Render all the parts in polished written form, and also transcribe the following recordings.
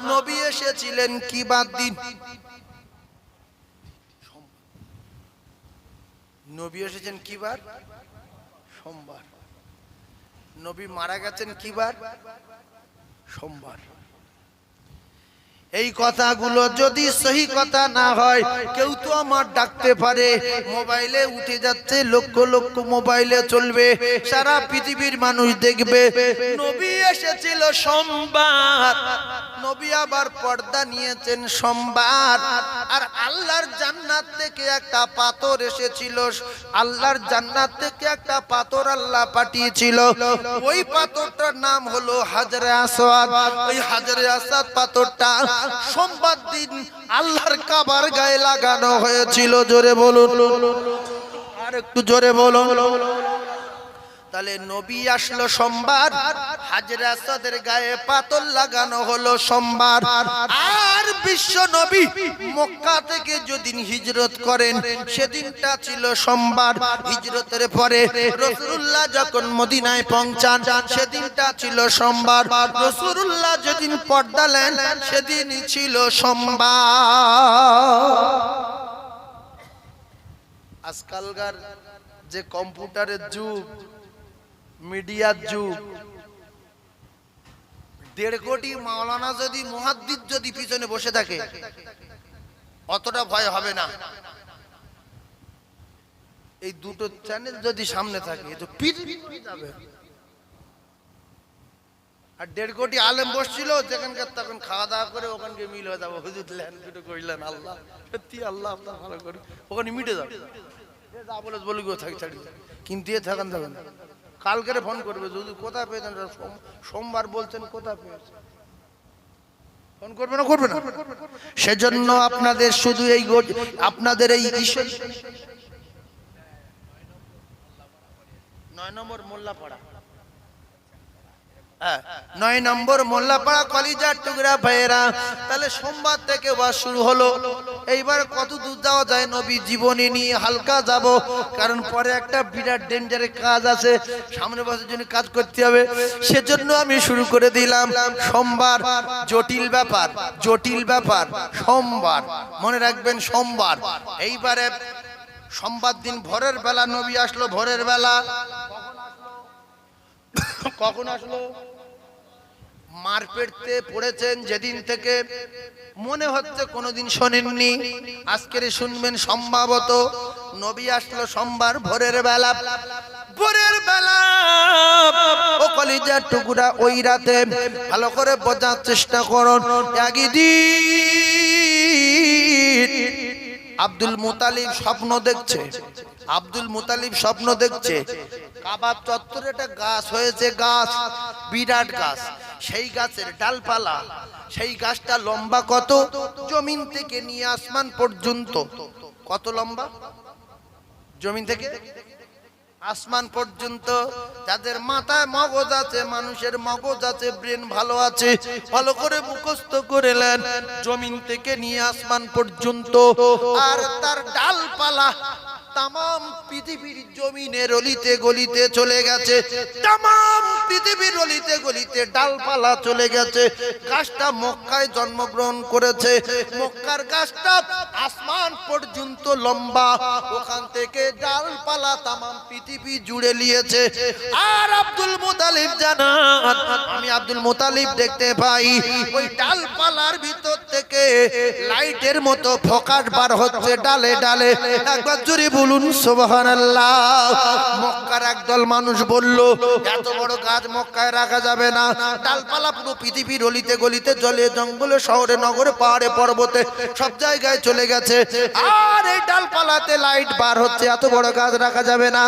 নবী এসেছিলেন কি বার দিন? নবী এসেছেন কি বার? সোমবার। নবী মারা গেছেন কি বার? সোমবার। এই কথাগুলো যদি সহি কথা না হয়, কেউ তো আমার ডাকতে পারে, মোবাইলে উঠে যাচ্ছে, লক্ষ লক্ষ মোবাইলে চলবে, সারা পৃথিবীর মানুষ দেখবে নবী এসেছিল সোমবার, নবী আবার পর্দা নিয়েছেন সোমবার। আর আল্লাহর জান্নাত থেকে একটা পাথর এসেছিল, আল্লাহর জান্নাত থেকে একটা পাথর আল্লাহ পাঠিয়েছিল, ওই পাথরটার নাম হলো হাজরে আসওয়াদ। ওই হাজরে আসওয়াদ পাথরটা সোমবার দিন আল্লাহর কাবার গায়ে লাগানো হয়েছিল। জোরে বলুন, আর একটু জোরে বলুন। তাহলে নবী আসলো সোমবার, হাজরে আসওয়াদের গায়ে পাথর লাগানো হলো সোমবার। আর বিশ্ব নবী মক্কা থেকে যেদিন হিজরত করেন সেদিনটা ছিল সোমবার। হিজরতের পরে রাসূলুল্লাহ যখন মদিনায় পৌঁছান সেদিনটা ছিল সোমবার। রাসূলুল্লাহ যেদিন পর্দা নেন সেদিনই ছিল সোমবার। আজকালকার যে কম্পিউটারের যুগ, মিডিয়ার যুগ, 1.5 কোটি মাওলানা যদি মুহাদ্দিস যদি পিছনে বসে থাকে অতটা ভয় হবে না। এই দুটো চ্যানেল যদি সামনে থাকে তো পৃথিবী যাবে। আর 1.5 কোটি আলেম বসছিল, যেখানকার তখন খাওয়া দাওয়া করে ওখানকে মিল হয়ে যাবো, হুজুর লেন দুটো কইলেন, আল্লাহ সত্যি আল্লাহ আপনার ভালো করে, ওখানে মিটে যাবে। যা বলে বলি গো থাকি ছাড়ি, কিন্তু এ থাকান যাবে না। কালকে ফোন করবে, যদি কোথায় পেয়েছেন, সোমবার বলছেন কোথায় পেয়েছেন, ফোন করবে না, করবে না। সেজন্য আপনাদের শুধু এই আপনাদের এই 9 নম্বর মোল্লাপাড়া, 9 নম্বর মোল্লাপাড়া, কলিজার টুকরা ভাইয়েরা। তাহলে সোমবার থেকে ওয়াজ শুরু হলো। এইবার কত দূর যাওয়া যায় নবী জীবনী নিয়ে হালকা যাব, কারণ পরে একটা বিরাট ডেঞ্জারের কাজ আছে, সামনে বছর জন্য কাজ করতে হবে। সেজন্য আমি শুরু করে দিলাম সোমবার। জটিল ব্যাপার, জটিল ব্যাপার। সোমবার মনে রাখবেন, সোমবার। এইবারে সোমবার দিন ভোরের বেলা নবী আসলো। ভোরের বেলা কখন আসলো? মার পেটতে পড়েছেন যেদিন থেকে মনে হচ্ছে কোনোদিন শোনেননি, আজকের শুনবেন সম্ভবত। নবী আসলো সোমবার ভোরের বেলা। ভোরের বেলা ও কলিজার টুকরা, ওই রাতে ভালো করে বোঝার চেষ্টা করুন। একদিন আব্দুল মুতালিব স্বপ্ন দেখছে, আব্দুল মুতালিব স্বপ্ন দেখছে কাবার চত্বরে একটা গাছ হয়েছে, গাছ বিরাট গাছ, সেই গাছের ডালপালা, সেই গাছটা লম্বা কত? জমিন থেকে নিয়ে আসমান পর্যন্ত। কত লম্বা? জমিন থেকে আসমান পর্যন্ত। যাদের মাথায় মগজ আছে, মানুষের মগজ আছে, ব্রেন ভালো আছে, ভালো করে মুখস্থ করে নেন, জমিন থেকে নিয়ে আসমান পর্যন্ত। আর তার ডালপালা তামাম পৃথিবীর জমিনের অলিতে গলিতে চলে গেছে, তামাম পৃথিবীর অলিতে গলিতে ডালপালা চলে গেছে। গাছটা মক্কায় জন্মগ্রহণ করেছে, মক্কার গাছটা আসমান পর্যন্ত লম্বা, ওখান থেকে ডালপালা তামাম পৃথিবী জুড়ে নিয়েছে। আর আব্দুল মুতালিব জানান, আমি আব্দুল মুতালিব দেখতে পাই ওই ডালপালার ভিতর থেকে লাইটের মতো ফোকাস বার হচ্ছে ডালে ডালে। একবার জুড়ে বলুন সুবহানাল্লাহ। মক্কার একদল মানুষ বলল, এত বড় গাছ মক্কায় রাখা যাবে না, ডালপালা পুরো পৃথিবীর অলিতে গলিতে, জলে জঙ্গলে, শহরে নগরে, পাহাড়ে পর্বতে সব জায়গায় চলে গেছে। আর এই ডালপালাতে লাইট বার হচ্ছে, এত বড় গাছ রাখা যাবে না।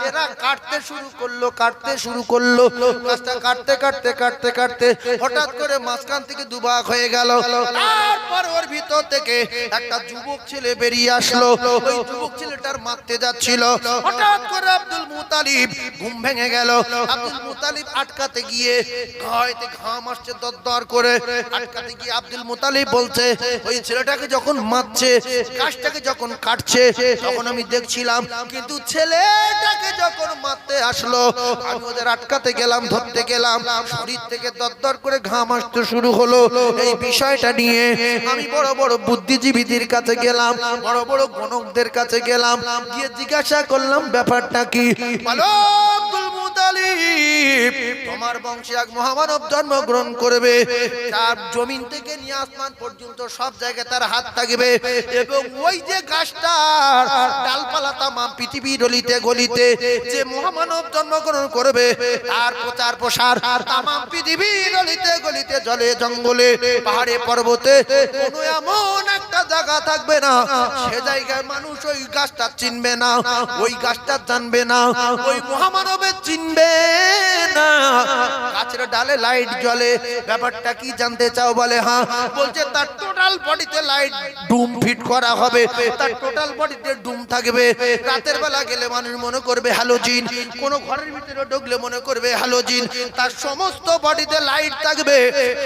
এরা কাটতে শুরু করলো, কাটতে শুরু করলো। গাছটা কাটতে কাটতে কাটতে কাটতে হঠাৎ করে মাঝখান থেকে দুভাগ হয়ে গেল। আর পর ওর ভিতর থেকে একটা যুবক ছেলে বেরিয়ে আসলো। ওই যুবক ছেলেটার মারতে যাচ্ছিল। হঠাৎ করে আব্দুল মুতালিব ঘুম ভেঙে গেল। আব্দুল মুতালিব আটকাতে গিয়ে গায়েতে ঘাম আসছে দরদর করে। আটকাতে গিয়ে আব্দুল মুতালিব বলছে, ওই ছেলেটাকে যখন মারছে, গাছটাকে যখন কাটছে, তখন আমি দেখছিলাম, কিন্তু ছেলেটাকে যখন মারতে আসলো, আমি ওদের আটকাতে গেলাম, ধরতে গেলাম, শরীর থেকে দরদর করে ঘাম আসতে শুরু হলো। এই বিষয়টা নিয়ে আমি বড় বড় বুদ্ধিজীবীদের কাছে গেলাম, বড় বড় গণকদের কাছে গেলাম, গিয়ে জিজ্ঞাসা করলাম ব্যাপারটা কি। বলো আব্দুল মুতালিব, তোমার বংশে এক মহামানব জন্মগ্রহণ করবে, তার জমিন থেকে নিয়ে আসমান পর্যন্ত সব জায়গায় তার হাত থাকবে, এবং ওই যে গাছটার ডালপালা তামাম পৃথিবীর অলিতে গলিতে যে মহামানব জন্মগ্রহণ করবে, তার প্রচার প্রসার তামাম পৃথিবীর অলিতে গলিতে জলে জঙ্গলে পাহাড়ে পর্বতে কোনো এমন একটা জায়গা থাকবে না সে জায়গায় মানুষ ওই গাছটা চিনবে না, ওই গাছটা জানবে না, ওই মহামানবের চিনবে না। গাছের ডালে লাইট জ্বলে, ব্যাপারটা কি জানতে চাও? বলে হ্যাঁ। বলছে তার টোটাল বডিতে লাইট ডুম ফিট করা হবে, তার টোটাল বডিতে ডুম থাকবে। রাতের বেলা গেলে মানুষ মনে করবে হ্যালোজিন, কোন ঘরের ভিতরে ঢুকলে মনে করবে হ্যালোজিন। তার সমস্ত বডিতে লাইট থাকবে,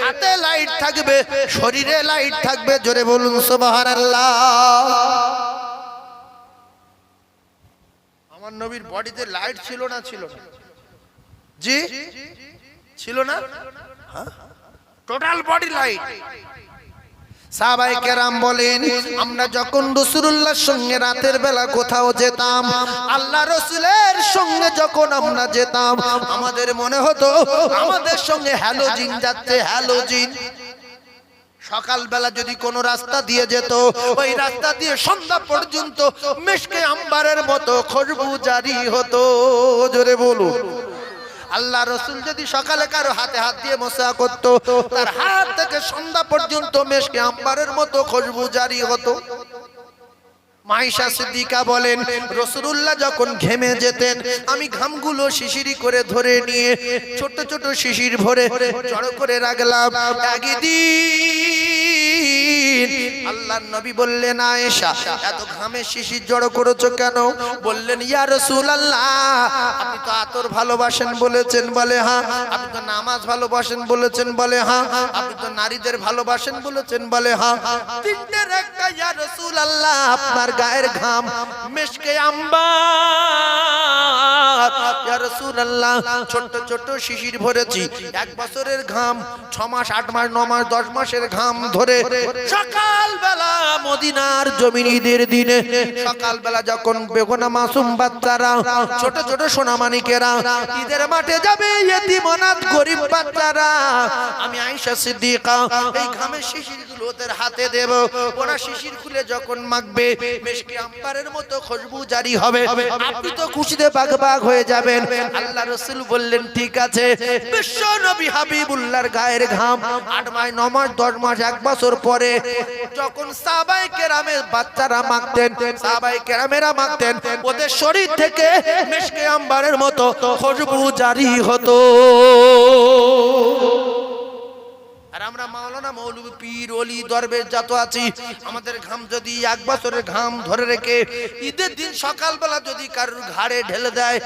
হাতে লাইট থাকবে, শরীরে লাইট থাকবে। জোরে বলুন সুবহানাল্লাহ। আমার নবীর বডিতে লাইট ছিল না? ছিল না জি, ছিল না? Total body light. সাহাবায়ে কেরাম বলেন, আমরা যখন রাসূলুল্লাহর সঙ্গে রাতের বেলা কোথাও যেতাম, আল্লাহ রাসূলের সঙ্গে যখন আমরা যেতাম, আমাদের মনে হতো আমাদের সঙ্গে হ্যালোজিন যাচ্ছে, হ্যালোজিন। সকালবেলা যদি কোনো রাস্তা দিয়ে যেত, ওই রাস্তা দিয়ে সন্ধ্যা পর্যন্ত মিশকে আম্বারের মতো খুশবু জারি হতো। জোরে বলুন। আল্লাহ রাসূল যদি সকালে কারো হাতে হাত দিয়ে মোসা করত, তার হাত থেকে সন্ধ্যা পর্যন্ত মিশকে আম্বারের মতো খুশবু জারি হতো। মাইশা সিদ্দিকা বলেন, রাসূলুল্লাহ যখন ঘেমে যেতেন, আমি ঘামগুলো শিশিরি করে ধরে নিয়ে ছোট ছোট শিশির ভরে জড়ো করে রাখলাম। একদিন আল্লাহর নবী বললেন, আয়েশা এত ঘামে শিশির জড়ো করেছো কেন? বললেন, ইয়া রাসূলুল্লাহ, আপনি তো আতর ভালোবাসেন বলেছেন। বলে হ্যাঁ। আপনি তো নামাজ ভালোবাসেন বলেছেন। বলে হ্যাঁ। আপনি তো নারীদের ভালোবাসেন বলেছেন। বলে হ্যাঁ। তিনটের একটা, ইয়া রাসূলুল্লাহ, আপনার গায়ের ঘাম মিশকে আম্বার। ইয়া রাসূলুল্লাহ, ছোট ছোট শিশির ভরেছি, 1 বছরের ঘাম, 6 মাস 8 মাস 9 মাস 10 মাসের ঘাম ধরে সকালবেলা মদিনার জমিন ঈদের দিনে সকালবেলা যখন বেগুনা মাসুম বাচ্চারা, ছোট ছোট সোনামানিকেরা ঈদের মাঠে যাবে, ইতিম অনাথ গরিব বাচ্চারা, আমি আয়েশা সিদ্দিকা এই ঘামের শিশিরগুলো ওদের হাতে দেব। ওরা শিশির খুলে যখন মাখবে, মিশকে আম্বারের মতো খুশবু জারি হবে। আপনি তো খুশিতে বাগবাগ হয়ে যাবেন। আল্লাহ রাসূল বললেন, ঠিক আছে। বিশ্ব নবী হাবিবুল্লাহর গায়ের ঘাম 8 মাস 9 মাস 10 মাস 1 বছর পরে যখন সাহাবায়ে কেরামের বাচ্চারা মাখতেন, সাহাবায়ে কেরামেরা মাখতেন, ওদের শরীর থেকে মিশকে আম্বারের মতো খুশবু জারি হতো। আর আমরা মাওলানা মৌলভী পীর ওলি দরবেশ যত আছি, আমাদের ঘাম যদি 1 বছরের ঘাম ধরে রেখে ঈদের দিন সকালবেলা যদি কারোর ঘাড়ে ঢেলে দেয়,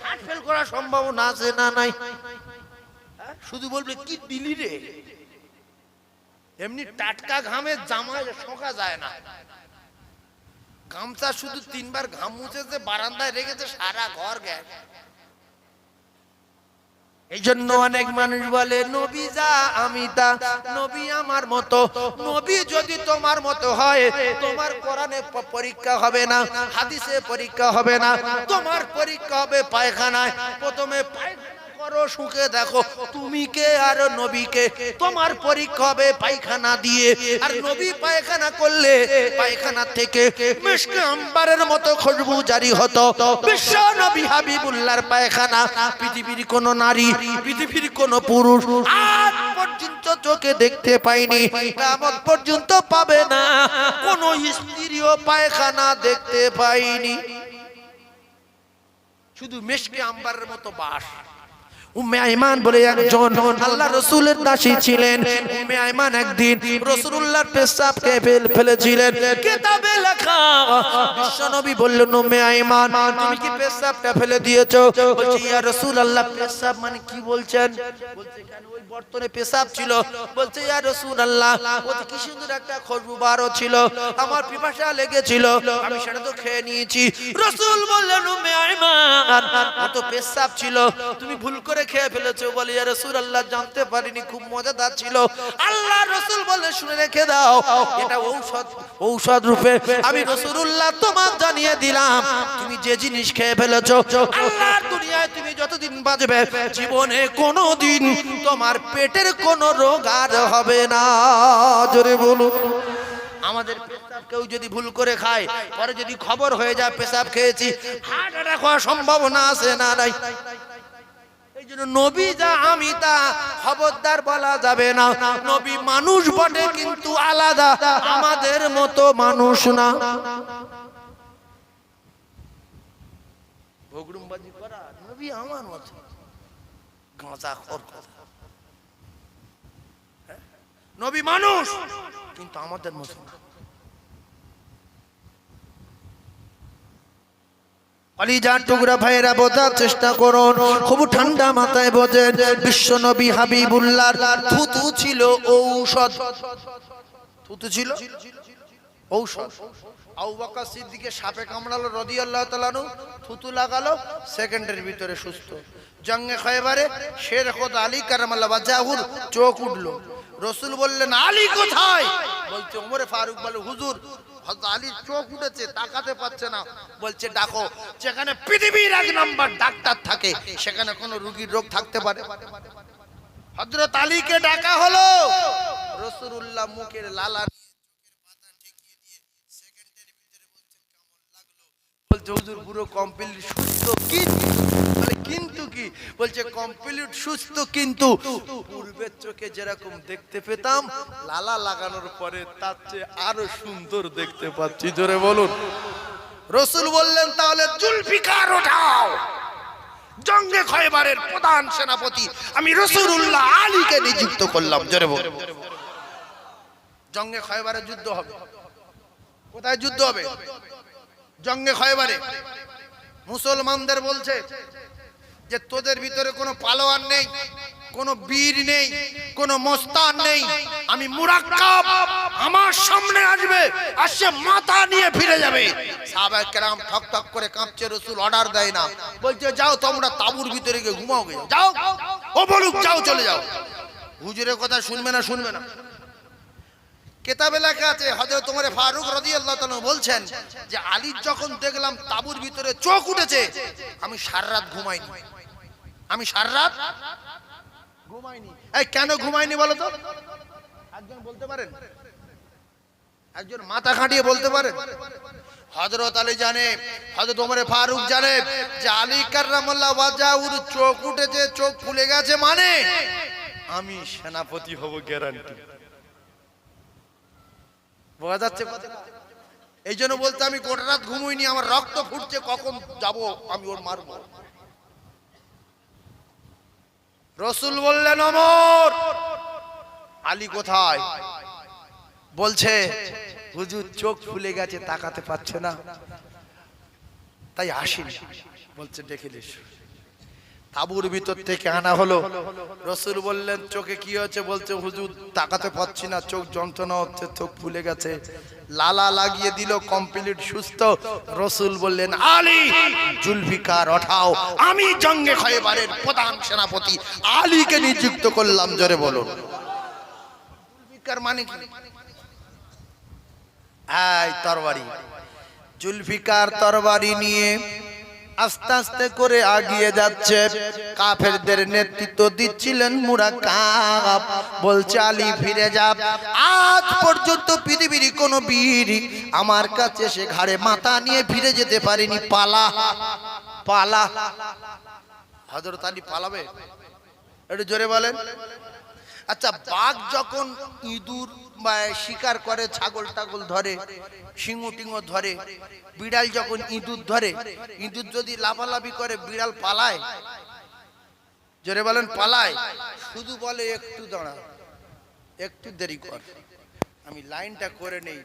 হার্ট ফেল করার সম্ভাবনা আছে না নাই? শুধু বলবে কি দিলি রে। এমনি টাটকা ঘামে জামায় শোকা যায় না। গামছা শুধু 3 বার ঘাম মুছেছে, বারান্দায় রেখেছে, সারা ঘর গেছে। এই জন্য অনেক মানুষ বলে, নবী যা আমি তা, নবী আমার মতো। নবী যদি তোমার মতো হয়, তোমার কোরআনে পরীক্ষা হবে না, হাদিসে পরীক্ষা হবে না, তোমার পরীক্ষা হবে পায়খানায়। প্রথমে পায়খানা করো, শুকে দেখো তুমি কে আর নবী কে। তোমার পরীক্ষা হবে পায়খানা দিয়ে। আর নবী পায়খানা করলে পায়খানা থেকে মিশকে আম্বারের মতো খুশবু জারি হতো। বিশ্ব নবী হাবিবুল্লাহর পায়খানা পৃথিবীর কোন নারী, পৃথিবীর কোন পুরুষ আজ পর্যন্ত চোখে দেখতে পায়নি, কিয়ামত পর্যন্ত পাবে না। কোন স্ত্রীও পায়খানা দেখতে পায়নি। শুধু মিশকে আম্বারের মতো বাস। উম্মে আইমান বলে একজন আল্লাহ রাসূলের দাসী ছিলেন। উম্মে আইমান একদিন রাসূলুল্লাহর পেশাবকে ফেলেছিলেন। কিতাবে লেখা বিশ্বনবী বললেন, উম্মে আইমান তুমি কি পেশাবটা ফেলে দিয়েছো? বলছে, ইয়া রাসূলুল্লাহ পেশাব মানে কি বলছেন? বলছে, কেন ওই বর্তনে পেশাব ছিল? বলছে, ইয়া রাসূলুল্লাহ ওতে কি সুন্দর একটা খুশবু বারো ছিল, আমার পিপাসা লেগেছিল, আমি সেটা তো খেয়ে নিয়েছি। রাসূল বললেন, উম্মে আইমান ও তো পেশাব ছিল, তুমি ভুল করে খেয়ে ফেলেছো। বলে, ইয়া রাসূলুল্লাহ জানতে পারিনি, খুব মজাদার ছিল। আল্লাহ রাসূল বলে, শুনে রেখে দাও, এটা ঔষধ রূপে আমি রাসূলুল্লাহ তোমাকে জানিয়ে দিলাম, তুমি যে জিনিস খেয়ে ফেলেছো আল্লাহর দুনিয়ায় তুমি যতদিন বাঁচবে জীবনে কোনোদিন তোমার পেটের কোনো রোগ আর হবে না। জোরে বলুন। আমাদের পেশাব কেউ যদি ভুল করে খায়, পরে যদি খবর হয়ে যায় পেশাব খেয়েছি, হার্ট অ্যাটাক হওয়ার সম্ভাবনা আছে না নাই? এই জন্য নবী যা আমি তা খবরদার বলা যাবে না। নবী মানুষ বটে কিন্তু আলাদা, আমাদের মতো মানুষ না। ভগরুমবাজি করা নবী আমার মতো গাঁজাখোর কথা। নবী মানুষ কিন্তু আমাদের মতো না। কলিজার টুকরা ভাইরা বোঝার চেষ্টা করুন, খুব ঠান্ডা মাথায় বোঝেন। বিশ্ব নবী হাবিবুল্লাহর থুতু ছিল ঔষধ। থুতু ছিল ঔষধ। আবু বকর সিদ্দিককে সাপে কামড়ালো রাদিয়াল্লাহু তাআলা আনহু, থুতু লাগালো, সেকেন্ডের ভিতরে সুস্থ। জঙ্গে খয়বারে শের খোদ আলী কারামাল্লাহু ওয়াজহুর চোখ উঠলো। রাসূল বললেন, আলী কোথায়? বলছে, ওমরে ফারুক বলে, হুজুর হযরত আলীর চোখ উঠেছে, তাকাতে পারছে না। বলছে, ডাকো। যেখানে পৃথিবীর এক নাম্বার ডাক্তার থাকে সেখানে কোন রোগীর রোগ থাকতে পারে? হযরত আলীকে ডাকা হলো। রাসূলুল্লাহ মুখের লালা বলছে, হুজুর পুরো কমপ্লিট সুস্থ। কিন্তু কি বলছে? কমপ্লিট সুস্থ, কিন্তু পূর্বের চোখে যেরকম দেখতে পেতাম লালা লাগানোর পরে তার চেয়ে আরো সুন্দর দেখতে পাচ্ছি। জোরে বলুন। রাসূল বললেন, তাহলে জুলফিকার ওঠাও। জঙ্গে খয়বারের প্রধান সেনাপতি আমি রাসূলুল্লাহ আলীকে নিযুক্ত করলাম। জোরে বলুন। জঙ্গে খয়বারে যুদ্ধ হবে। কোথায় যুদ্ধ হবে? জঙ্গে খয়বারে। মুসলমানদের বলছে যে তোদের ভিতরে কোনো পালোয়ান নেই, কোনো বীর নেই, কোনো মোস্তান নেই, আমি মুরাক্কাব, আমার সামনে আসবে, আসে মাথা নিয়ে ফিরে যাবে। সাহাবায়ে কেরাম ঠক ঠক করে কাঁপছে। রাসূল অর্ডার দেয় না, বলছে, যাও তোমরা তাঁবুর ভিতরে গিয়ে ঘুমাও গে, যাও। ও বলুক যাও, চলে যাও। হুজুরের কথা শুনবে না, শুনবে না। কিতাবে লেখা আছে হযরত ওমর ফারুক রাদিয়াল্লাহু তাআলা বলছেন যে আলী যখন দেখলাম তাঁবুর ভিতরে চোখ উঠেছে, আমি সারা রাত ঘুমাইনি। আমি সারা রাত ঘুমাইনি। এই কেন ঘুমাইনি বলো তো? একজন বলতে পারেন? একজন মাথা খাটিয়ে বলতে পারেন? হযরত আলী জানে, হযরত ওমর ফারুক জানে যে আলী কাররামাল্লাহু ওয়াজহুর চোখ উঠেছে, চোখ ফুলে গেছে, মানে আমি সেনাপতি হব, গ্যারান্টি। বোঝা যাচ্ছে? এই জন্য বলতে আমি গোটা রাত ঘুমোইনি, আমার রক্ত ফুটছে, কখন যাব আমি ওর মারবো। রাসূল বললেন, ওমর আলী কোথায়? বলছে, হুজুর চোখ ফুলে গেছে, তাকাতে পারছে না, তাই আসেনি। বলছে, ডেকে এসো। তাঁবুর ভিতর থেকে আনা হলো। রাসূল বললেন, চোখে কি হয়েছে? বলছে, হুজুর তাকাতে পাচ্ছি না, চোখ যন্ত্রণা হচ্ছে, চোখ ফুলে গেছে। লালা লাগিয়ে দিল, কমপ্লিট সুস্থ। রাসূল বললেন, আলী জুলফিকার ওঠাও, আমি জঙ্গে খয়বারের প্রধান সেনাপতি আলীকে নিযুক্ত করলাম। জোরে বলুন। জুলফিকার মানে কি? এই তরবারি। জুলফিকার তরবারি নিয়ে আস্তে আস্তে করে এগিয়ে যাচ্ছে। কাফেরদের নেতৃত্ব দিচ্ছিলেন মুরাক্কাব। বলছে, আলী ফিরে যা। আজ পর্যন্ত পৃথিবীর কোন বীর আমার কাছে সে ঘাড়ে মাথা নিয়ে ফিরে যেতে পারেনি। পালা পালা। হযরত আলী পালাবে? একটু জোরে বলেন। আচ্ছা, বাঘ যখন ইঁদুর বা শিকার করে, ছাগল টাগল ধরে, সিংহ টিংহ ধরে, বিড়াল যখন ইঁদুর ধরে, ইঁদুর যদি লাফালাফি করে বিড়াল পালায়? জোরে বলেন পালায়, শুধু বলে একটু দাঁড়া, একটু দেরি কর, আমি লাইনটা করে নেই।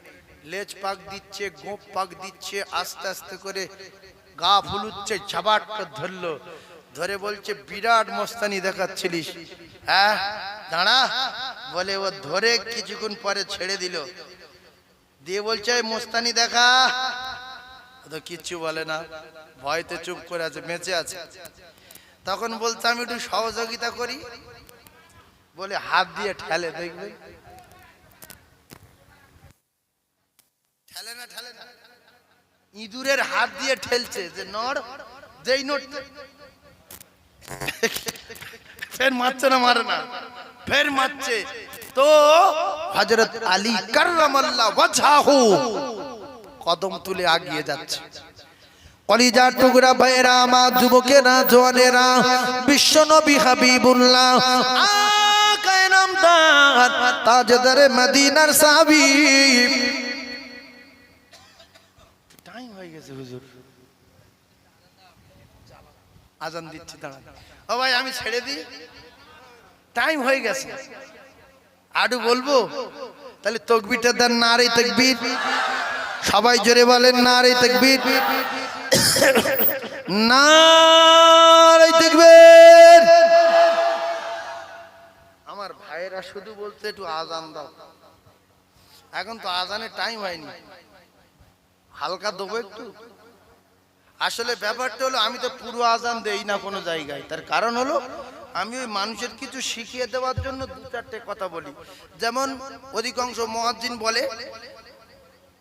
লেজ পাক দিচ্ছে, গোপ পাক দিচ্ছে, আস্তে আস্তে করে গা ফুলুচ্ছে, ঝাবাটটা ধরলো, ধরে বলছে বিরাট মস্তানি দেখাচ্ছিলিস, হ্যাঁ দাঁড়া। বলে ও ধরে কিছুক্ষণ পরে ছেড়ে দিল, দিয়ে বলছে মস্তানি দেখা। তো কিচ্ছু বলে না, ভয়তে চুপ করে আছে, বেঁচে আছে। তখন বলছে আমি একটু সহযোগিতা করি, বলে হাত দিয়ে ঠেলে, দেখবে ঠেলে না, ঠেলে না, ইঁদুরের হাত দিয়ে ঠেলছে যে নড়, যেই নড় ফের মারছে না, মারে না, ফের মারছে। তো হযরত আলী কাররামাল্লাহু ওয়াজহাহু কদম তুলে আগিয়ে যাচ্ছে। কলিজার টুকরা ভাইয়েরা আমার, যুবকেরা, জওয়ানেরা, বিশ্বনবী হাবিবুল্লাহ আকায়ে নামদার তাজদারে মদিনার সাহাবী। টাইম হয়ে গেছে হুজুর, আজান দিচ্ছি, দাঁড়ান। ও ভাই আমি ছেড়ে দিই, টাইম হয়ে গেছে। আরো বলবো? তাহলে তাকবীরটা দেন, নারে তাকবীর। সবাই জোরে বলেন নারে তাকবীর, নারে তাকবীর। আমার ভাইয়েরা শুধু বলতে একটু আজান দাও, এখন তো আজানের টাইম হয়নি, হালকা দেবো একটু। আসলে ব্যাপারটা হলো আমি তো পুরো আজান দেই না কোনো জায়গায়, তার কারণ হলো আমি ওই মানুষের কিছু শিখিয়ে দেওয়ার জন্য দু চারটে কথা বলি। যেমন অধিকাংশ মুয়াজ্জিন বলে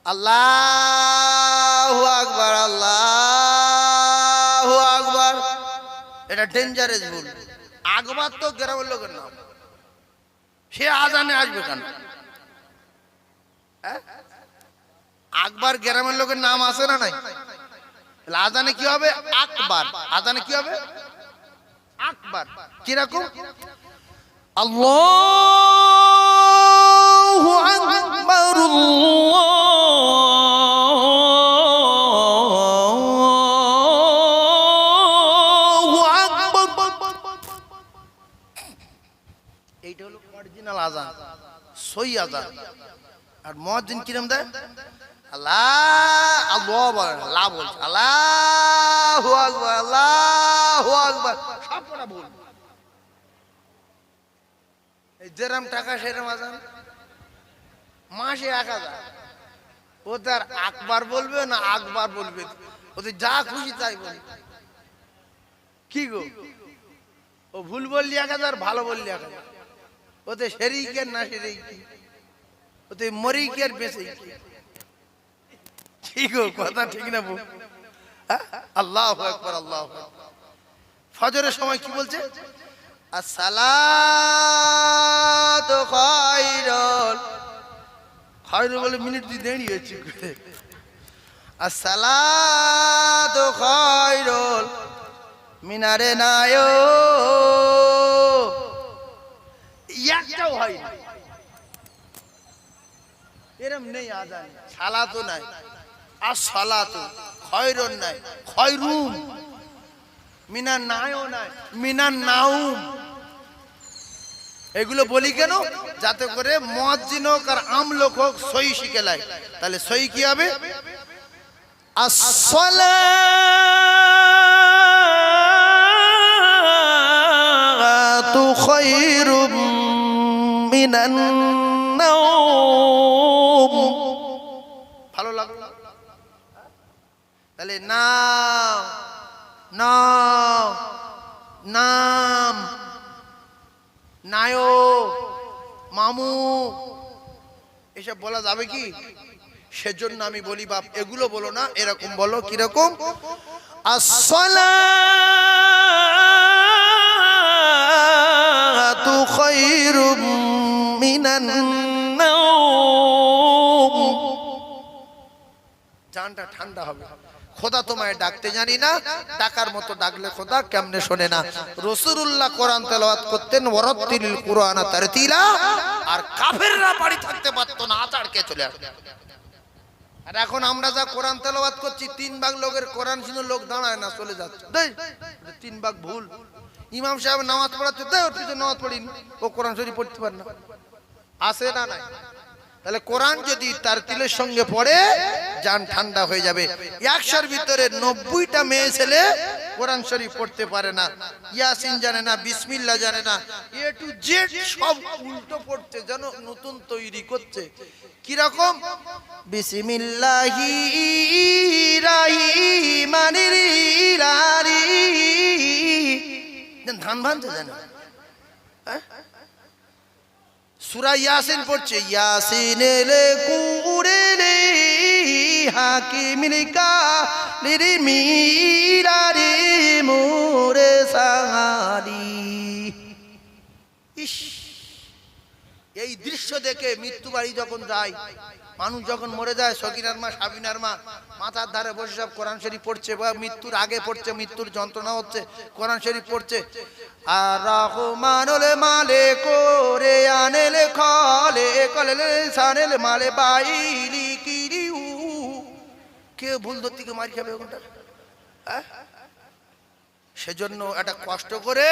আল্লাহু আকবার, আল্লাহু আকবার, এটা ডেঞ্জারাস ভুল। আকবার তো গ্রামের লোকের নাম, সে আজানে আসবে কেন? আকবার গ্রামের লোকের নাম আছে না নাই? আজানে কি হবে? আকবার। আজানে কি হবে? আকবার। কিরকম? আল্লাহু আকবার, আল্লাহু আকবার। এইটা হলো অরিজিনাল আজান, সই আজান। আর মুয়াজ্জিন কিরম দেয়? আল্লাহ আল্লাহ বলে, আল্লাহ বলছে, আল্লাহু আকবার, আল্লাহু আকবার, সবকটা ভুল। এই যেরম টাকা সেরম আজান, মাসে 1000। ও তার আকবার বলবে না আকবার বলবে, ওদের যা খুশি তাই বলবে। কি গো, ও ভুল বললি 1000, ভালো বললি 1000, ওতে শরীকের না শরীক, ওতে মরিকের বেশি। ঠিক কথা ঠিক না? আল্লাহু আকবার, আল্লাহু আকবার। ফজরের সময় কি বলছে? আসসালাতু খায়রুল, খায়রুল বলে মিনিট দিয়ে দেরি হচ্ছে। আসসালাতু খায়রুল মিনারে নায়ো, একটাও হয় না, এরম নেই আজান। সালাতও নাই, আসসালাতু খায়রুন নাই, খায়রুম। মিনার নাইও নাই, মিনার নাউম। এগুলো বলি কেন? যাতে করে মুয়াজ্জিন হোক আর আম লোক হোক সই শিখে লাই। তাহলে সই কি হবে? আসসালাতু খায়রুম মিনান নাউম। ভালো লাগলো? তাহলে নাম, নাম, নাম, নায়ো, মামু, এসব বলা যাবে কি? সেজন্য আমি বলি বাপ এগুলো বলো না, এরকম বলো। কিরকম? আসসালাতু খায়রুম মিনান নাওম। জানটা ঠান্ডা হবে। খোদা তোমায় ডাকতে জানি না, ডাকার মতো ডাকলে খোদা কেমনে শোনে না। রাসূলুল্লাহ কোরআন তেলাওয়াত করতেন, ওয়ারাত্তিলিল কুরআনা তারতিলা, আর কাফেররা বাড়ি থাকতে পারতো না, আচারকে চলে আসতো। আর এখন আমরা যা কোরআন তেলাওয়াত করছি, 3 ভাগ লোকের কোরআন শুনে লোক দাঁড়ায় না, চলে যাচ্ছে। 3 ভাগ ভুল। ইমাম সাহেব নামাজ পড়াচ্ছে, তাই ওর পিছনে নামাজ পড়িনি, ও কোরআন শরীফ পড়তে পারে না। আসে না নাই? তাহলে কোরআন যদি তার তিলের সঙ্গে পড়ে, জান ঠান্ডা হয়ে যাবে। 100-র ভিতরে 90টা মেয়ে ছেলে কোরআন শরীফ পড়তে পারে না, ইয়াসিন জানে না, বিসমিল্লাহ জানে না, এ টু জেড সব উল্টো পড়ছে, যেন নতুন তৈরি করছে। কি রকম? বিসমিল্লাহির রহমানির রহিম, ধান ভানতে জানে। সূরা ইয়াসিন পড়ছে, ইয়াসিনের কুরআনে হাকিমিল কালির মিরারি মোরে সাহালি। ইস, এই দৃশ্য দেখে মৃত্যু বাড়ি যখন যায়, মানুষ যখন মরে যায়, সকিনার মা সাবিনার মা মাথার ধারে বসে সব কোরআন শরীফ পড়ছে, বা মৃত্যুর আগে পড়ছে, মৃত্যুর যন্ত্রণা হচ্ছে, কোরআন শরীফ পড়ছে। আর রহমানুল মালিক রে আনেল খালে কলেলে সানেল মালে বাইলি কিরিউ। কে ভুল ধরতে কে মার খাবে ওখানটা? সেজন্য একটা কষ্ট করে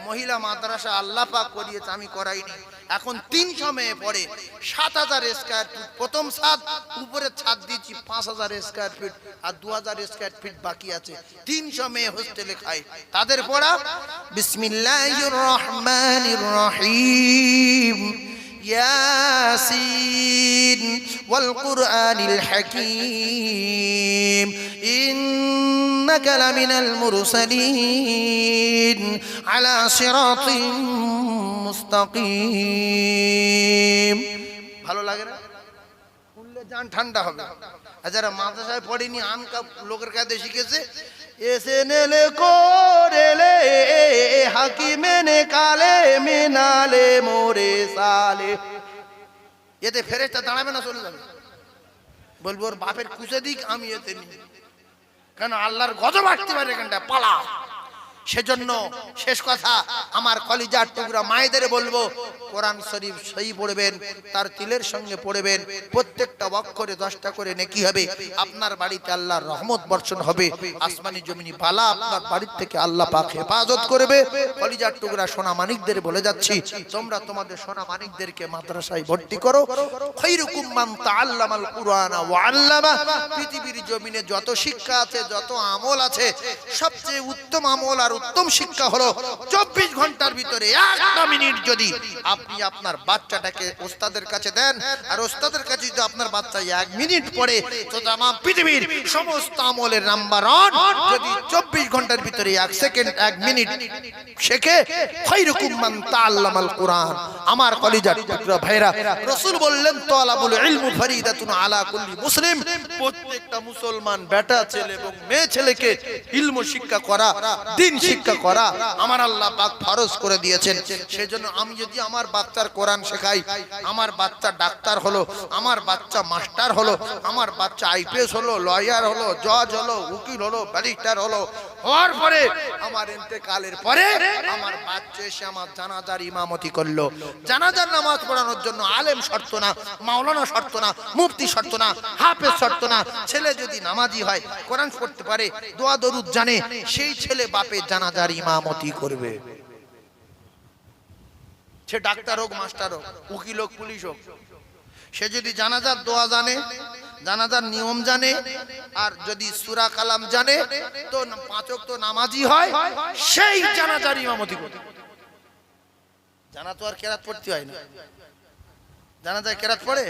মহিলা মাদ্রাসা আল্লাহ পাক করিয়েছে, আমি করাইনি। এখন 300 মেয়ে পড়ে, 7000 স্কয়ার ফিট প্রথম ছাদ, উপরে ছাদ দিয়েছি 5000 স্কয়ার ফিট, আর 2000 স্কয়ার ফিট বাকি আছে। 300 মেয়ে হোস্টেলে খায়, তাদের পড়া বিসমিল্লাহির রহমানির রহিম ইয়াসিন ওয়াল কুরআনিল হাকীম ইন্নাকা লামিনাল মুরসালিন আলা সিরাতিন মুস্তাকিম। ভালো লাগে না? শুনলে জান ঠান্ডা হবে। আর যারা মাদ্রাসায় পড়েনি, আনকা লোকের কাছে শিখেছে, এসে নেলে কোরেলে হাকিমেনে কালে মিনালে মোরে সালে, এতে ফেরেশতা দাঁড়াবে না, চলে যাবে। বলবো ওর বাপের কুচে দিক, আমি এতে নি, কেন আল্লাহর গজব আসতে পারে এখানটা, পালা। সেজন্য শেষ কথা, আমার কলিজার টুকরা মায়েদের বলবো, কোরআন শরীফ সহি পড়বেন, তার তিলের সঙ্গে পড়বেন, প্রত্যেকটা অক্ষরে 10টা করে নেকি হবে, আপনার বাড়িতে আল্লাহর রহমত বর্ষণ হবে, আসমানি জমিনি বালা আপনার বাড়ির থেকে আল্লাহ পাক হেফাজত করবে। কলিজার টুকরা সোনা মানিকদের বলে যাচ্ছি, তোমরা তোমাদের সোনা মানিকদেরকে মাদ্রাসায় ভর্তি করো। খায়রুকুম মান তাআল্লামাল কুরআনা ওয়া আল্লামা। পৃথিবীর জমিনে যত শিক্ষা আছে, যত আমল আছে, সবচেয়ে উত্তম আমল আর উত্তম শিক্ষা হলো 24 ঘন্টার ভিতরে 1টা মিনিট যদি আপনি আপনার বাচ্চাটাকে ওস্তাদের কাছে দেন, আর ওস্তাদের কাছে যদি আপনার বাচ্চা 1 মিনিট পড়ে, তো তাম পৃথিবীর সমস্ত আমলের নাম্বার 1 যদি 24 ঘন্টার ভিতরে 1 সেকেন্ড 1 মিনিট শেখে। খায়রুকুম মান তাআল্লামাল কুরআন। আমার কলিজার টুকরা ভাইরা, রাসূল বললেন, তালাবুল ইলমু ফরিদাতুন আলা কুল্লি মুসলিম। প্রত্যেকটা মুসলমান বেটা ছেলে এবং মেয়ে ছেলেকে ইলম শিক্ষা করা, দিন শিক্ষা করা আমার আল্লাহ পাক ফরজ করে দিয়েছেন। সেজন্য আমি যদি আমার বাচ্চার কোরআন শেখাই, আমার বাচ্চা ডাক্তার হলো, আমার বাচ্চা মাস্টার হলো, আমার বাচ্চা আইপিএস হলো, লয়ার হলো, জজ হলো, উকিল হলো, ব্যারিস্টার হলো, হওয়ার পরে আমার ইন্তেকালের পরে আমার বাচ্চা এসে আমার জানাজার ইমামতি করলো। জানাজার নামাজ পড়ানোর জন্য আলেম শর্ত না, মাওলানা শর্ত না, মুফতি শর্ত না, হাফেজ শর্ত না। ছেলে যদি নামাজি হয়, কোরআন পড়তে পারে, দোয়া দরুদ জানে, সেই ছেলে বাপের জানাজার ইমামতি করবে। সে ডাক্তার হোক, মাস্টার হোক, উকিল হোক, পুলিশ হোক, সে যদি জানাজার দোয়া জানে, জানাজার নিয়ম জানে, আর যদি সূরা কালাম জানে, তো 5 ওয়াক্ত নামাজি হয়, সেই জানাজার ইমামতি করবে। জানা তো আর কেরাত পড়তে হয় না, জানাজায় কেরাত পড়ে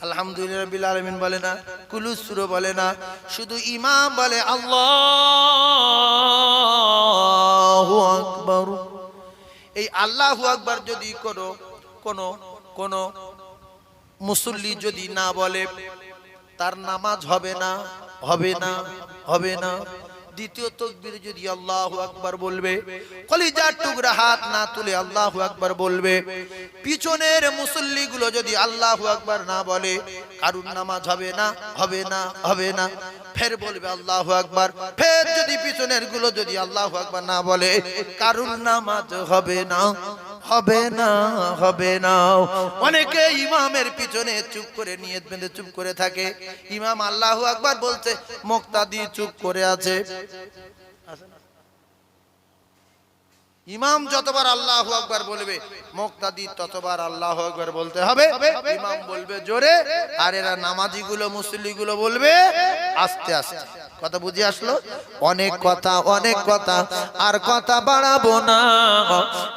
আলহামদুলিল্লাহ রাব্বিল আলামিন বলে না, কুলুস সূরা বলে না, শুধু ইমাম বলে আল্লাহু আকবার। এই আল্লাহু আকবার যদি কোন মুসল্লি যদি না বলে, তার নামাজ হবে না, হবে না, হবে না। দ্বিতীয় তাকবীরে যদি আল্লাহু আকবার বলবে, কলিজার টুকরা হাত না তুলে আল্লাহু আকবার বলবে। পিছনের মুসল্লিগুলো যদি আল্লাহু আকবার না বলে, কারুর নামাজ হবে না, হবে না, হবে না। ফের বলবে আল্লাহু আকবার। ফের যদি পিছনের গুলো যদি আল্লাহু আকবার না বলে, কারুর নামাজ হবে না, হবে না, হবে না। অনেকে ইমামের পিছনে চুপ করে নিয়ত বেঁধে চুপ করে থাকে। ইমাম আল্লাহু আকবার বলছে, মুক্তাদি চুপ করে আছে। ইমাম যতবার আল্লাহু আকবার বলবে মুক্তাদি ততবার আল্লাহু আকবার বলতে হবে। ইমাম বলবে জোরে, আর এরা নামাজি গুলো মুসল্লি গুলো বলবে আস্তে আস্তে। কথা বুঝে আসলো? অনেক কথা আর কথা বাড়াবো না।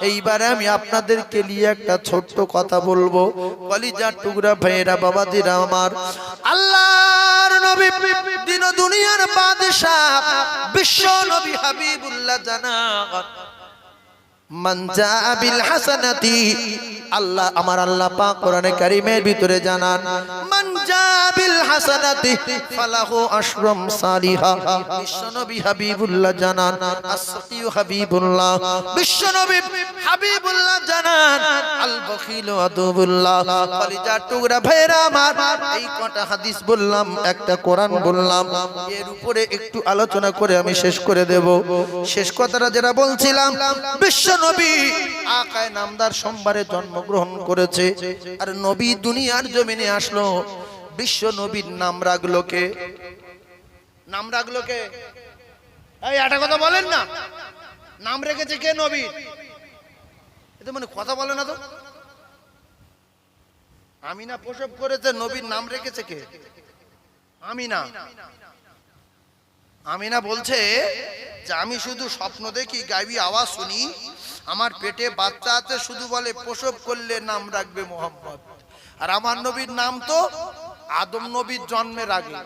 এইবারে আমি আপনাদেরকে নিয়ে একটা ছোট্ট কথা বলবো। কলিজার টুকরা ভাইয়েরা, বাবাজিরা আমার, আল্লাহর নবী দিন ও দুনিয়ার বাদশা বিশ্ব নবী হাবিবুল্লাহ জানান মান জা বিল হাসানাতি, আল্লাহ আমার আল্লাহ পাক কোরআনে কারীমের ভিতরে জানান মান জা বিল হাসানাতি ফালাহু আশরাম সালিহা। বিশ্বনবী হাবিবুল্লাহ জানান, আসকিউ হাবিবুল্লাহ, বিশ্বনবী হাবিবুল্লাহ জানান আল বখিল আদুবুল্লাহ। কলিজার টুকরা ভাইরা আমার, এই কটা হাদিস বললাম, একটা কোরআন বললাম, এর উপরে একটু আলোচনা করে আমি শেষ করে দেব। শেষ কথাটা যেটা বলছিলাম, বিশ্বনবী আকায়ে নামদার সোমবারে জন্মগ্রহণ করেছে, আর নবী দুনিয়ার জমিনে আসলো। বিশ্ব নবীর নাম রাখলো কে? এই একটা কথা বলেন না, নাম রেখেছে কে নবী? এটা মানে কথা বলে না তো। আমিনা প্রসব করেছে, নবীর নাম রেখেছে কে? আমিনা বলছে যে আমি শুধু স্বপ্ন দেখি, গায়বী আওয়াজ শুনি, আমার পেটে বাচ্চা আছে, শুধু বলে প্রসব করলে নাম রাখবে মোহাম্মদ। আর আমার নবীর নাম তো আদম নবীর জন্মের আগে,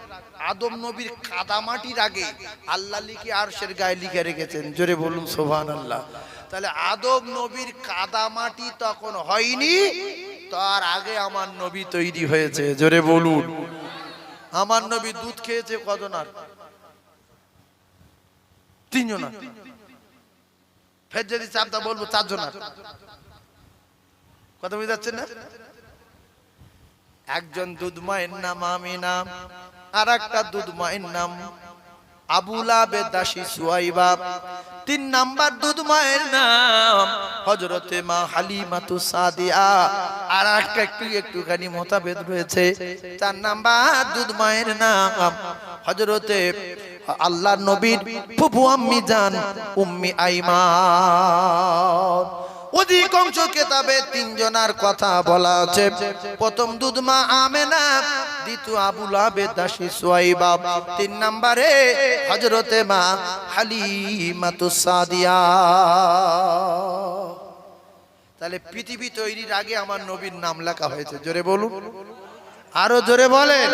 আদম নবীর কাদামাটির আগে আল্লাহ লিখে আরশের গায়ে লিখে রেখেছেন। জোরে বলুন সুবহানাল্লাহ। তাহলে আদম নবীর কাদামাটি তখন হয়নি, তার আগে আমার নবী তৈরি হয়েছে। জোরে বলুন। আমার নবী দুধ খেয়েছে কজনার? তিনজনার। ফের যদি চারটা বলবো চারজনার। কথা বুঝতে যাচ্ছেন না? একজন দুধ মায়ের নাম আমিনা, আর একটা দুধ মায়ের নাম আবু লাহাবের দাসী সুয়াইবা। 3 নাম্বার দুধ মায়ের নাম হযরতে মা হালিমাতুস সাদিয়া। আর একটা একটুখানি মতভেদ রয়েছে। 4 নাম্বার দুধ মায়ের নাম হযরতে আল্লাহর নবীর ফুফু আম্মি জান উম্মি আইমান। অধিকাংশ কিতাবে 3 জনের কথা বলা আছে। প্রথম দুধ মা আমেনা, দ্বিতীয় আবু লাহাবের দাসী সুয়াইবা, 3 নম্বরে হযরতে মা হালিমাতুস সাদিয়া। তাহলে পৃথিবী তৈরির আগে আমার নবীর নাম লেখা হয়েছে। জোরে বলুন, আরো জোরে বলেন।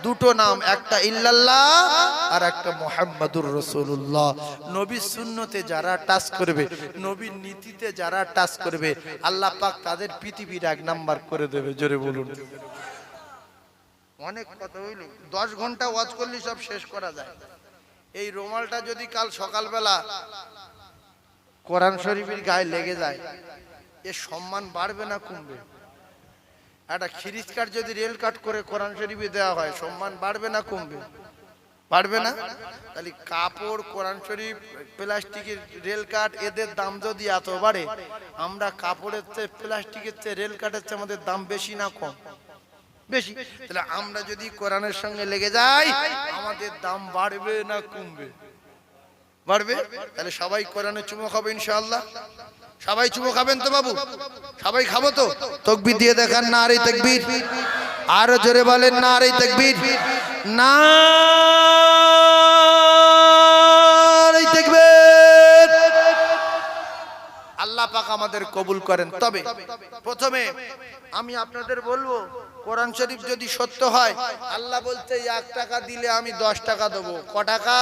2টো নাম, একটা ইল্লাল্লাহ আর একটা মুহাম্মাদুর রাসূলুল্লাহ। নবীর সুন্নতে যারা টাচ করবে, নবীর নীতিতে যারা টাচ করবে, আল্লাহ পাক তাদের পৃথিবীর 1 নাম্বার করে দেবে। জোরে বলুন। অনেক কথা হইল, 10 ঘন্টা ওয়াজ করলে সব শেষ করা যায়। এই রুমালটা যদি কাল সকালবেলা কোরআন শরীফের গায়ে লেগে যায়, এর সম্মান বাড়বে না কমবে? একটা খিরিজ কাট যদি রেল কাট করে কোরআন শরীফে দেওয়া হয়, সম্মান বাড়বে না কমবে? বাড়বে না? তাহলে কাপড়, কোরআন শরীফ, প্লাস্টিকের রেল কাট, এদের দাম যদি এত বাড়ে, আমরা কাপড়ের চেয়ে প্লাস্টিকের চেয়ে রেল কাটের চেয়ে আমাদের দাম বেশি না কম? বেশি। তাহলে আমরা যদি কোরআনের সঙ্গে লেগে যাই, আমাদের দাম বাড়বে না কমবে? বাড়বে। তাহলে সবাই কোরআনে চুমো খাবো ইনশাআল্লাহ। সবাই চুমো খাবেন তো বাবু? সবাই খাবো তো? তাকবীর দিয়ে দেখান, নারে তাকবীর। আরো জোরে বলেন, নারে তাকবীর, নারে তাকবীর। আল্লাহ পাক আমাদের কবুল করেন। তবে প্রথমে আমি আপনাদের বলবো, কোরআন শরীফ যদি সত্য হয়, আল্লাহ বলতে 1 টাকা দিলে আমি 10 টাকা দেবো। ক টাকা?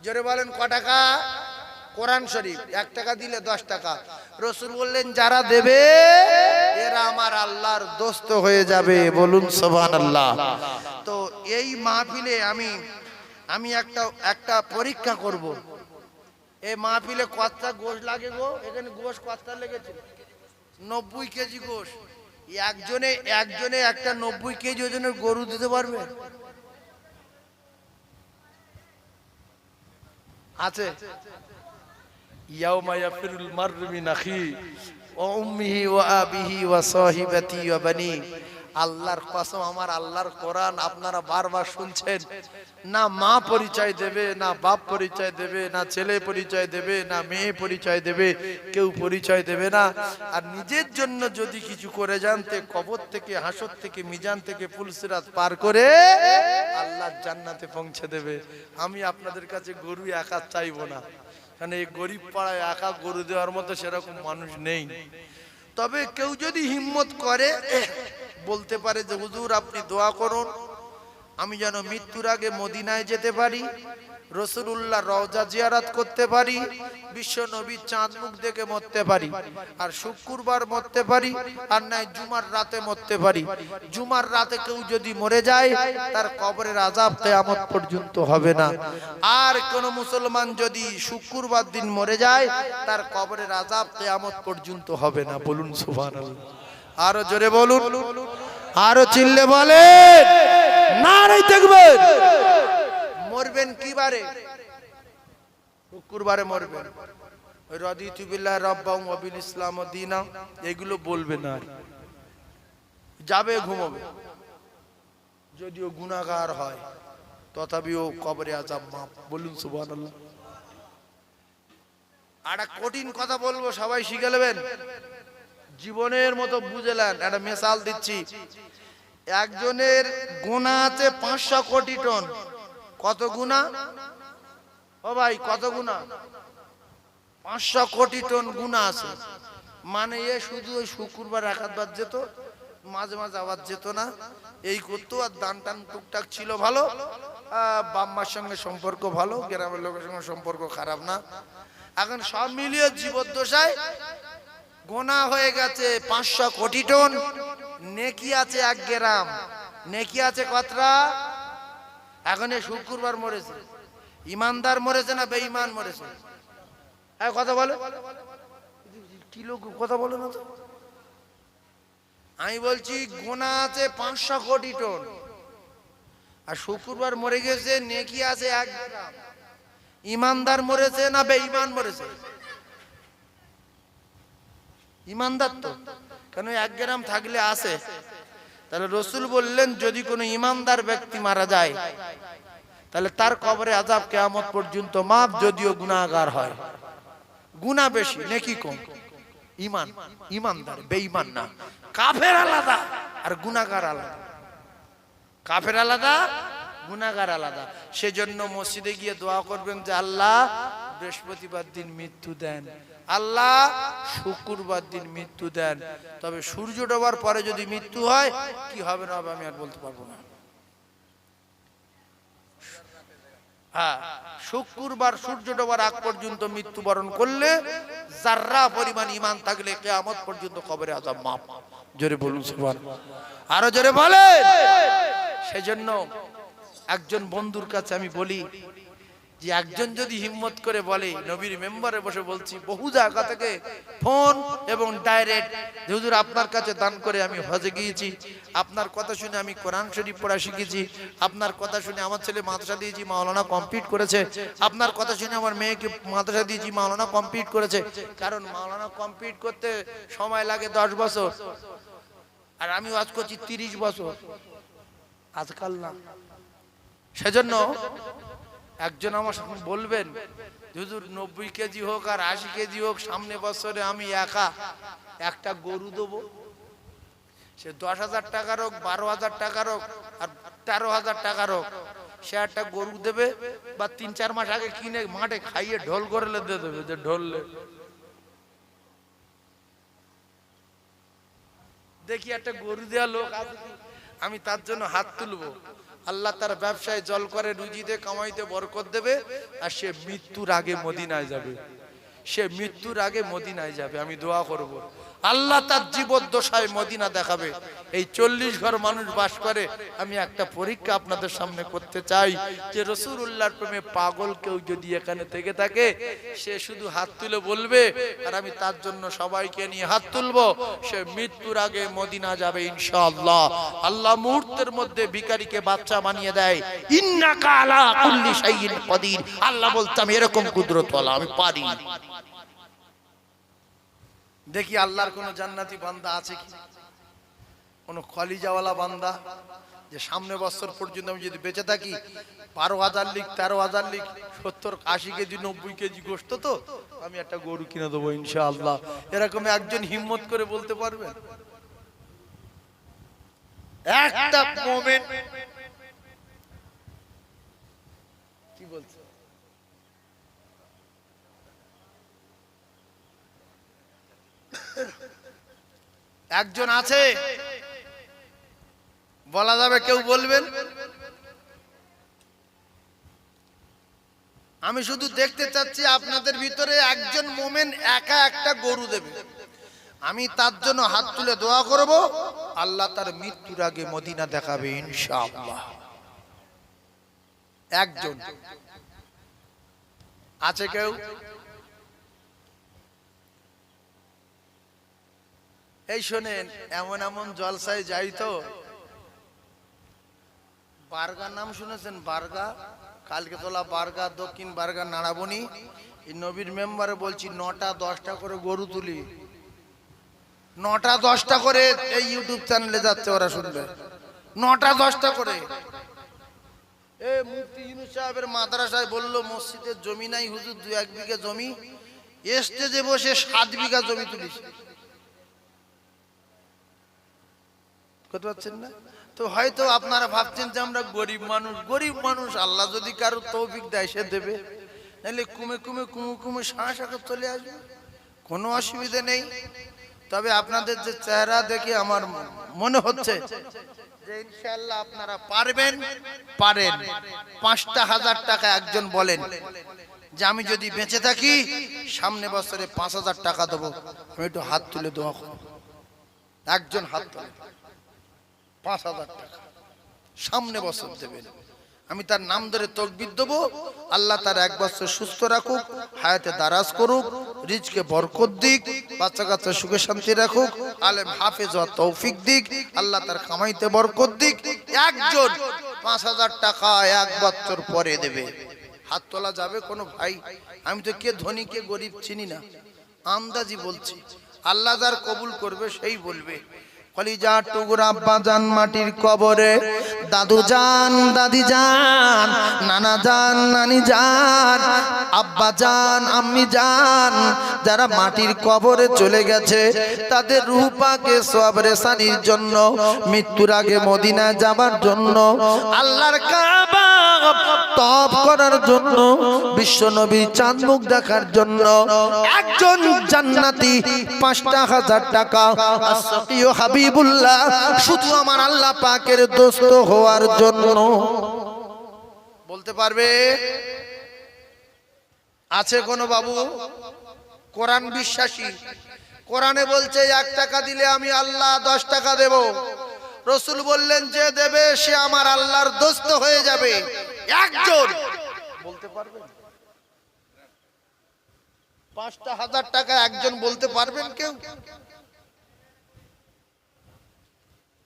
জোরে বলেন, ক টাকা? কোরআন শরীফ 1 টাকা দিলে 10 টাকা। রাসূল বললেন যারা দেবে এরা আমার আল্লাহর দোস্ত হয়ে যাবে। বলুন সুবহানাল্লাহ। তো এই মাহফিলে আমি একটা পরীক্ষা করব। এই মাহফিলে কতটা গোশ লাগে গো? এখানে গোশ কতটা লেগেছে? 90 কেজি গোশ। একজনে একটা 90 কেজি ওজনের গরু দিতে পারবে? আছে? ইয়াউমা ইয়াফিরুল মারউ মিন আখি ওয়া উম্মিহি ওয়া আবিহি ওয়া সাহিবাতি ওয়া বানি। আল্লাহর কসম, আমার আল্লাহর কোরআন আপনারা বারবার শুনছেন, না মা পরিচয় দেবে, না বাপ পরিচয় দেবে, না ছেলে পরিচয় দেবে, না মেয়ে পরিচয় দেবে, কেউ পরিচয় দেবে না। আর নিজের জন্য যদি কিছু করে জানতে, কবর থেকে, হাসর থেকে, মিজান থেকে পুলসিরাত পার করে আল্লাহর জান্নাতে পৌঁছে দেবে। আমি আপনাদের কাছে গরু একা চাইবো না, কারণ এই গরিব পাড়ায় একা গরু দেওয়ার মতো সেরকম মানুষ নেই। তবে কেউ যদি হিম্মত করে বলতে পারে যে হুজুর আপনি দোয়া করুন আমি যেন মৃত্যুর আগে মদিনায় যেতে পারি, রাসূলুল্লাহ রওজা জিয়ারত করতে পারি, বিশ্ব নবীর চাঁদ মুখ দেখে মরতে পারি, আর শুক্রবার মরতে পারি, আর নাই জুমার রাতে মরতে পারি। জুমার রাতে কেউ যদি মরে যায় তার কবরের আযাব কিয়ামত পর্যন্ত হবে না। আর কোন মুসলমান যদি শুক্রবার দিন মরে যায় তার কবরের আযাব কিয়ামত পর্যন্ত হবে না। বলুন সুবহানাল্লাহ। আরো জোরে বলুন, আরো চিল্লে বলেন নারে তাকবীর। মরবেন কি বারে? শুক্রবারে মরবেন। ওই রাদিতু বিল্লাহি রাব্বান ওয়া বিল ইসলাম দীনা এগুলো বলবে না, যাবে ঘুমাবে। যদিও গুনাহগার হয় তথাপিও কবরে আযাব মাফ। বলুন সুবহানাল্লাহ। আর একটা কঠিন কথা বলবো, সবাই শিখে নেবেন, জীবনের মতো বুঝলেন। একটা মিসাল দিচ্ছি, একজনের গুনাহ আছে 500 কোটি টন। কত গুনাহ? ও ভাই কত গুনাহ? 500 কোটি টন গুনাহ আছে। মানে এ শুধু ওই শুক্রবার একাধবার যেত, মাঝে মাঝে আবার যেত না, এই করতো। আর দান টান টুকটাক ছিল ভালো, বাম্মার সঙ্গে সম্পর্ক ভালো, গ্রামের লোকের সঙ্গে সম্পর্ক খারাপ না। এখন সব মিলিয়ে জীবদ্দশায় গুনাহ হয়ে গেছে 500 কোটি টন, নেকি আছে 1 গ্রাম। নেকি আছে কতটা? এখন এই শুক্রবার মরেছে, ইমানদার মরেছে না বেঈমান মরেছে? কথা বলে কি লোক কথা বলে না তো। আমি বলছি গুনাহ আছে 500 কোটি টন, আর শুক্রবার মরে গেছে, নেকি আছে 1 গ্রাম। ইমানদার মরেছে না বেঈমান মরেছে? ইমানদার তো, কেন 1 গ্রাম থাকলে আছে। তাহলে রাসূল বললেন যদি কোনো ইমানদার ব্যক্তি মারা যায় তাহলে তার কবরে আযাব কিয়ামত পর্যন্ত মাফ, যদিও গুনাহগার হয়। গুনাহ বেশি নেকি কম। ঈমান, ইমানদার, বেঈমান না। কাফের আলাদা আর গুনাহগার আলাদা। কাফের আলাদা, গুনাহগার আলাদা। সেজন্য মসজিদে গিয়ে দোয়া করবেন যে আল্লাহ বৃহস্পতিবার দিন মৃত্যু দেন, আল্লাহ শুক্রবার দিন মৃত্যু দেন। তবে সূর্য ডোবার পরে যদি মৃত্যু হয় কি হবে না হবে আমি আর বলতে পারবো না। হ্যাঁ, শুক্রবার সূর্য ডোবার আগ পর্যন্ত মৃত্যুবরণ করলে যাররা পরিমাণ ঈমান থাকলে কিয়ামত পর্যন্ত কবরে আযাব মাফ। জোরে বলুন সুবহানাল্লাহ। আরো জোরে বলেন। সেজন্য একজন বন্ধুর কাছে আমি বলি যে একজন যদি হিম্মত করে বলে, নবীর মেম্বারে বসে বলছি, বহু জায়গা থেকে ফোন এবং ডাইরেক্ট, হুজুর আপনার কাছে দান করে আমি হজে গিয়েছি, আপনার কথা শুনে আমি কোরআন শরীফ পড়া শিখেছি, আপনার কথা শুনে আমার ছেলে মাদ্রাসা দিয়েছি, মাওলানা কমপ্লিট করেছে, আপনার কথা শুনে আমার মেয়েকে মাদ্রাসা দিয়েছি, মাওলানা কমপ্লিট করেছে। কারণ মাওলানা কমপ্লিট করতে সময় লাগে 10 বছর, আর আমি ওয়াজ করছি 30 বছর, আজকাল না। সেজন্য একজন আমার সামনে বলবেন হুজুর 90 কেজি হোক আর 80 কেজি হোক, সামনে বছরে আমি একা একটা গরু দেবো, সে 10,000 টাকার হোক, 12,000 টাকার হোক, আর 13,000 টাকার হোক, সে একটা গরু দেবে, বা 3-4 মাস আগে কিনে মাঠে খাইয়ে ঢোল করে দিয়ে দেবে, যে ঢোললে দেখি একটা গরু দেওয়া লোক আছে, আমি তার জন্য হাত তুলবো। আল্লাহ তার ব্যবসায় জল করে, রুজিতে কামাইতে বরকত দেবে, আর সে মৃত্যুর আগে মদিনায় যাবে। সে মৃত্যুর আগে মদিনায় যাবে। আমি দোয়া করব আল্লাহ তার জীবদ্দশায় মদিনা দেখাবে। এই 40 ঘর মানুষ বাস করে। আমি একটা পরীক্ষা আপনাদের সামনে করতে চাই যে রাসূলুল্লাহর প্রেমে পাগল কেউ যদি এখানে থেকে থাকে, সে শুধু হাত তুলে বলবে, আর আমি তার জন্য সবাইকে নিয়ে হাত তুলবো, সে মৃত্যুর আগে মদিনা যাবে ইনশাআল্লাহ। আল্লাহ মুহূর্তের মধ্যে ভিখারিকে বাচ্চা বানিয়ে দেয়। ইন্নাকা আলা কুল্লি শাইইন কাদির। আল্লাহ বলতাম এরকম কুদরতওয়ালা আমি পারি। দেখি আল্লাহর কোন জান্নাতি বান্দা আছে কি? কোন কলিজাওয়ালা বান্দা যে সামনে বছর পর্যন্ত আমি যদি বেঁচে থাকি 12,000 লিখ 13,000 লিখ 70-80 কেজি 90 কেজি গোশত তো আমি একটা গরু কিনে দেবো ইনশাআল্লাহ, এরকম একজন হিম্মত করে বলতে পারবেন? একটা মোমেন্ট কি বলছে একজন আছে বলা যাবে, কেউ বলবেন? আমি শুধু দেখতে চাচ্ছি আপনাদের ভিতরে একজন মোমেন একা একটা গরু দেবে, আমি তার জন্য হাত তুলে দোয়া করব, আল্লাহ তার মৃত্যুর আগে মদিনা দেখাবে ইনশাআল্লাহ। একজন আছে কেউ? এই শোনেন, এমন এমন জলসায় যাই তো, বারগা নাম শুনেছেন? বারগা, কালকে তোলা বারগা, দক্ষিণ বারগা, নাড়াবনি। এই নবীর মেম্বারে বলছি 9টা 10টা করে গরু তুলি, 9টা 10টা করে এই ইউটিউব চ্যানেলে যাচ্ছে, ওরা শুনবে 9টা 10টা করে। এ মুফতি ইউনূস সাহেবের মাদ্রাসায় বলল মসজিদের জমি নাই হুজুর, 2-1 বিঘা জমি, স্টেজে বসে 7 বিঘা জমি তুলিস। করতে পারছেন না তো? হয়তো আপনারা ভাবছেন যে আমরা গরিব মানুষ, গরিব মানুষ আল্লাহ যদি কারো তৌফিক দেয় সে দেবে, নাহলে কুমে কুমে কুমু কুমে শ্বাস আকার চলে আসবে, কোনো অসুবিধা নেই। তবে আপনাদের যে চেহারা দেখে আমার মনে হচ্ছে যে ইনশাআল্লাহ আপনারা পারবেন। 5,000 টাকা একজন বলেন যে আমি যদি বেঁচে থাকি সামনে বছরে 5,000 টাকা দেবো, আমি একটু হাত তুলে দোয়া করব। একজন হাত তুলে 5,000 টাকা সামনে বছর দেবেন, আমি তার নাম ধরে তাকবীর দেব, আল্লাহ তার 1 বছর সুস্থ রাখুক, হায়াতে দারাজ করুক, রিজকে বরকত দিক, বাচ্চা কাচ্চা সুখে শান্তি রাখুক, আলেম হাফেজ ও তৌফিক দিক, আল্লাহ তার কামাইতে বরকত দিক। একজন 5,000 টাকা 1 বছর পরে দেবে। হাত তোলা যাবে কোনো ভাই? আমি তো কে ধনী কে গরিব চিনি না, আন্দাজি বলছি, আল্লাহ যার কবুল করবে সেই বলবে। কলিজা টুকরা আব্বা জান মাটির কবরে, দাদু জান দাদি জান, নানা জান নানি জান, আব্বা জান আম্মি জান, যারা মাটির কবরে চলে গেছে তাদের রূহ পাকে সওয়াব রেসানির জন্য, মৃত্যুর আগে মদিনায় যাবার জন্য, আল্লাহর কাবা তওয়াফ করার জন্য, বিশ্ব নবীর চাঁদ মুখ দেখার জন্য একজন জান্নাতি 5,000 টাকা আসকিও হাবিবুল্লাহ শুধু আমার আল্লাহ পাকের দোস্ত হওয়ার জন্য বলতে পারবে? আছে কোন বাবু? কোরআন বিশ্বাসী, কোরআনে বলছে 1 টাকা দিলে আমি আল্লাহ 10 টাকা দেব। রাসূল বললেন যে দেবে সে আমার আল্লাহর দোস্ত হয়ে যাবে। একজন বলতে পারবেন? 5,000 টাকা একজন বলতে পারবেন কেউ?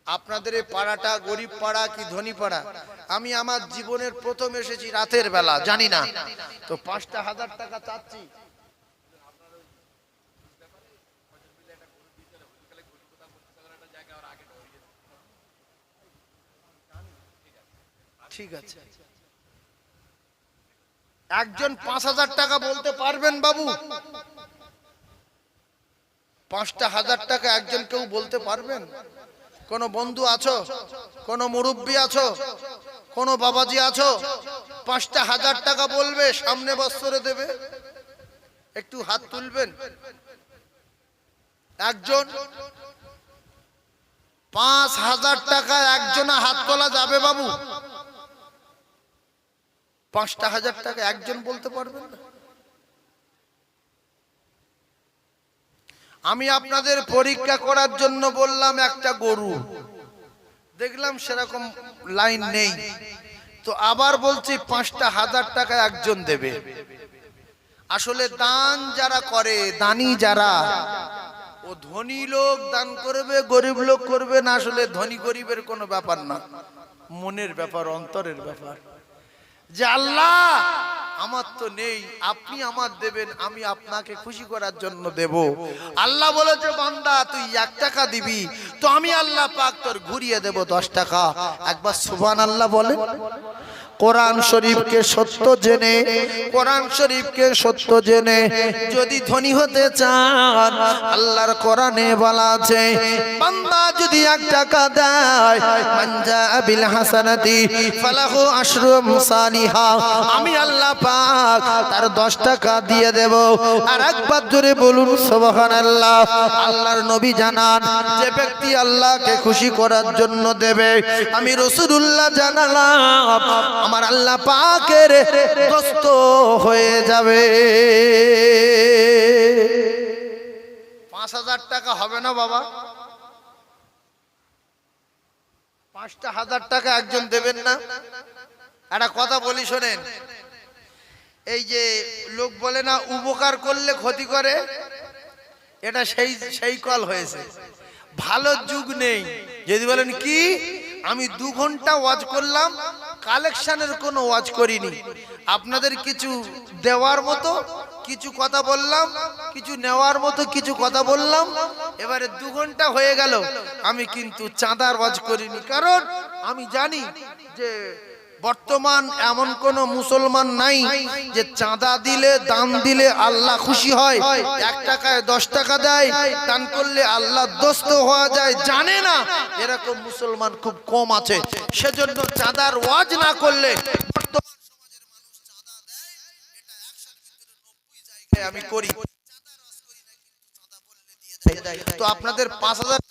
আপনাদের এই পাড়াটা গরিব পাড়া কি ধনী পাড়া? আমি আমার জীবনের প্রথম এসেছি রাতের বেলা, জানি না তো 5,000 টাকা চাচ্ছি। ঠিক আছে, একজন 5,000 টাকা বলতে পারবেন বাবু? 5,000 টাকা একজন কেউ বলতে পারবেন? কোন বন্ধু আছো, কোন মুরব্বী আছো, কোন বাবাজি আছো 5,000 টাকা বলবে সামনে বছরে দেবে? একটু হাত তুলবেন। একজন 5,000 টাকা একজনা হাত তোলা যাবে বাবু? 5,000 টাকা একজন বলতে পারবেন না? আমি আপনাদের পরীক্ষা করার জন্য বললাম একটা গরু, দেখলাম সেরকম লাইন নেই, তো আবার বলছি 5,000 টাকা একজন দেবে। আসলে দান যারা করে, দানি যারা, ও ধনী লোক দান করবে, গরিব লোক করবে না, আসলে ধনী গরিবের কোনো ব্যাপার না, মনের ব্যাপার, অন্তরের ব্যাপার। যে আল্লাহ আমার তো নেই, আপনি আমার দেবেন, আমি আপনাকে খুশি করার জন্য দেব। আল্লাহ বলেছে বান্দা তুই 1 টাকা দিবি তো আমি আল্লাহ পাক তোর ঘুরিয়ে দেব 10 টাকা। একবার সুবহানাল্লাহ বলেন। কোরআন শরীফকে সত্য জেনে, কোরআন শরীফকে সত্য জেনে যদি ধনী হতে চান, আল্লাহর কোরআনে বলা আছে বান্দা যদি 1 টাকা দেয়, মানজা বিল হাসানাতি ফালাহু আশরু আমসালিহা, আমি আল্লাহ পাক তার 10 টাকা দিয়ে দেব। আর একবার জোরে বলুন সুবহানাল্লাহ। আল্লাহর নবী জানান যে ব্যক্তি আল্লাহকে খুশি করার জন্য দেবে, আমি রাসূলুল্লাহ জানালাম আমার আল্লাহ পাকের দোস্ত হয়ে যাবে। 5000 টাকা হবে না বাবা? 5000 টাকা একজন দেবেন না? একটা কথা বলি শোনেন, এই যে লোক বলে না উপকার করলে ক্ষতি করে, এটা সেই কল হয়েছে। ভালো যুগ নেই। যদি বলেন কি আমি 2 ঘন্টা ওয়াজ করলাম, কালেকশনের কোনো ওয়াজ করিনি, আপনাদের কিছু দেওয়ার মতো কিছু কথা বললাম, কিছু নেওয়ার মতো কিছু কথা বললাম, এবারে 2 ঘন্টা হয়ে গেল, আমি কিন্তু চাঁদার ওয়াজ করিনি। কারণ আমি জানি যে বর্তমান এমন কোন মুসলমান নাই যে চাঁদা দিলে দান দিলে আল্লাহ খুশি হয়, 1 টাকায় 10 টাকা দেয়, দান করলে আল্লাহ দোস্ত হওয়া যায়, জানে না। এরকম মুসলমান খুব কম আছে। সেজন্য চাঁদার ওয়াজ না করলে বর্তমান সমাজের মানুষ চাঁদা দেয়, এটা 100 এর ভিতরে 90 জায়গায় আমি করি। চাঁদার ওয়াজ করি না, কিন্তু চাঁদা বললে দিয়ে দেয়। তো আপনাদের 5000